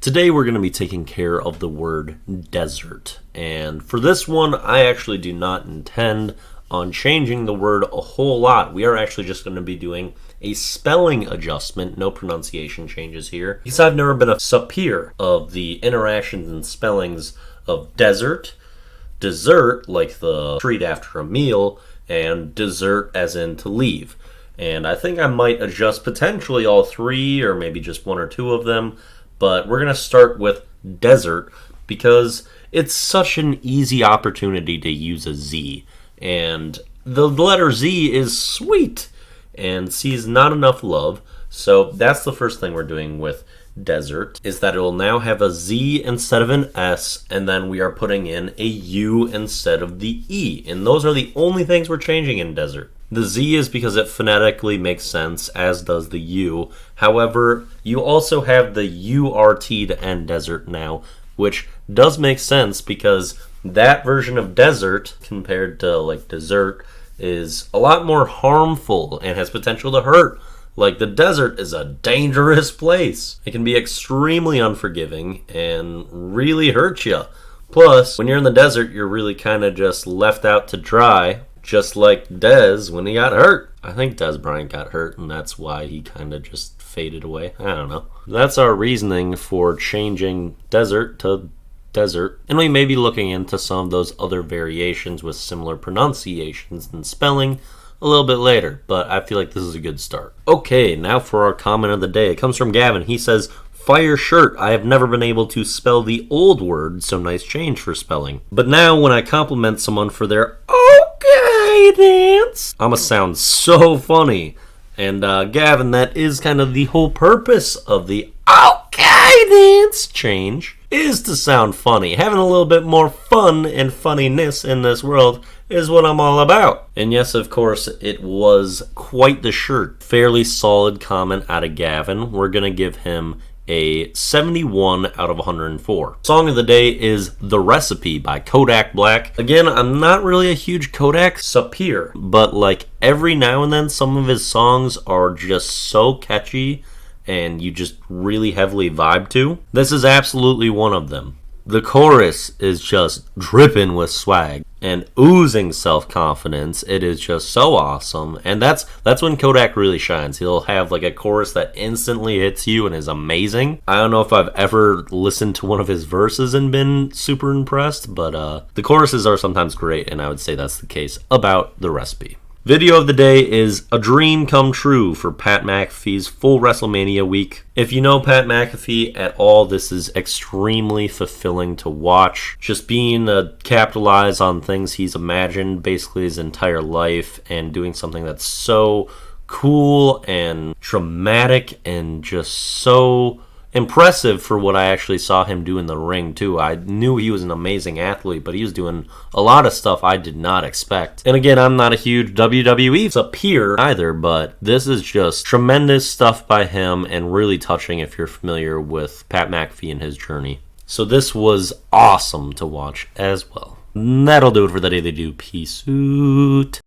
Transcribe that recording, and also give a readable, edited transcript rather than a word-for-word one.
Today we're going to be taking care of the word desert. And for this one, I actually do not intend on changing the word a whole lot. We are actually just going to be doing a spelling adjustment, no pronunciation changes here, because I've never been a suppeer of the interactions and spellings of desert, dessert, like the treat after a meal, and dessert as in to leave. And I think I might adjust potentially all three or maybe just one or two of them, but we're going to start with desert because it's such an easy opportunity to use a Z. And the letter Z is sweet, and C is not enough love. So that's the first thing we're doing with desert, is that it will now have a Z instead of an S, and then we are putting in a U instead of the E. And those are the only things we're changing in desert. The Z is because it phonetically makes sense, as does the U. However, you also have the URT to end desert now, which does make sense because that version of desert, compared to like dessert, is a lot more harmful and has potential to hurt. Like, the desert is a dangerous place. It can be extremely unforgiving and really hurt you. Plus, when you're in the desert, you're really kind of just left out to dry, just like Dez when he got hurt. I think Dez Bryant got hurt, and that's why he kind of just faded away. I don't know. That's our reasoning for changing desert to desert, and we may be looking into some of those other variations with similar pronunciations and spelling a little bit later, but I feel like this is a good start. Okay, now for our comment of the day. It comes from Gavin. He says, "Fire shirt. I have never been able to spell the old word, so nice change for spelling. But now when I compliment someone for their okay dance, I'ma sound so funny." And Gavin, that is kind of the whole purpose of the okay dance change, is to sound funny. Having a little bit more fun and funniness in this world is what I'm all about. And yes, of course, it was quite the shirt. Fairly solid comment out of Gavin. We're going to give him a 71 out of 104. Song of the day is The Recipe by Kodak Black. Again, I'm not really a huge Kodak suppeer, but like every now and then some of his songs are just so catchy and you just really heavily vibe to. This is absolutely one of them. The chorus is just dripping with swag and oozing self-confidence. It is just so awesome. And that's when Kodak really shines. He'll have like a chorus that instantly hits you and is amazing. I don't know if I've ever listened to one of his verses and been super impressed, but the choruses are sometimes great, and I would say that's the case about The Recipe. Video of the day is A Dream Come True for Pat McAfee's full WrestleMania week. If you know Pat McAfee at all, this is extremely fulfilling to watch. Just being to capitalize on things he's imagined basically his entire life and doing something that's so cool and dramatic and just so impressive for what I actually saw him do in the ring, too. I knew he was an amazing athlete, but he was doing a lot of stuff I did not expect. And again, I'm not a huge WWE suppeer either, but this is just tremendous stuff by him and really touching if you're familiar with Pat McAfee and his journey. So this was awesome to watch as well. And that'll do it for the Daily Do. Peace out.